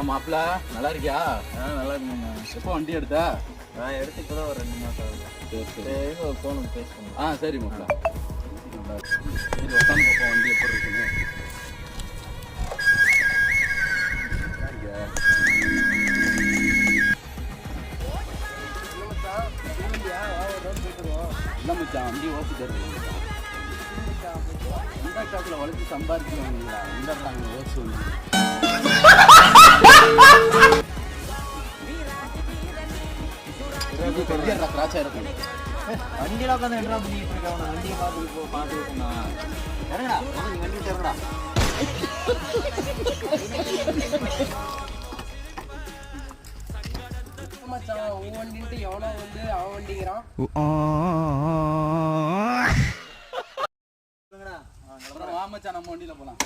மாப்பிள்ள நல்லா இருக்கியா? நல்லா இருக்குங்க. எப்போ வண்டி எடுத்தா? நான் எடுத்து இப்போ தான் ஒரு 2 மாதம் ஆகுது. சரி ஒரு ஃபோன் பேசுகிறேன். சரி மாப்பிள்ள. சரி உட்காந்து பார்ப்போம் வண்டி எப்படி இருக்குன்னு. இல்லை மச்சான் வண்டி ஓட்டிட்டு இருக்கு. இந்த காட்டில் வளர்த்து சம்பாதிச்சுவாங்களா? வந்துடுறாங்க ஓச்சு வந்து. பெரிய கிராச்சா இருக்கும். வண்டியில் உட்காந்து என்ன பண்ணிட்டு இருக்கேன்? வண்டியை பார்த்து இருக்கா இறங்கடா. நீ வண்டி இறங்கடா. மச்சான் உன் வண்டின்ட்டு எவனோ வந்து அவன் வண்டிங்கிறான். வா மச்சான் நம்ம வண்டியில போலாம்.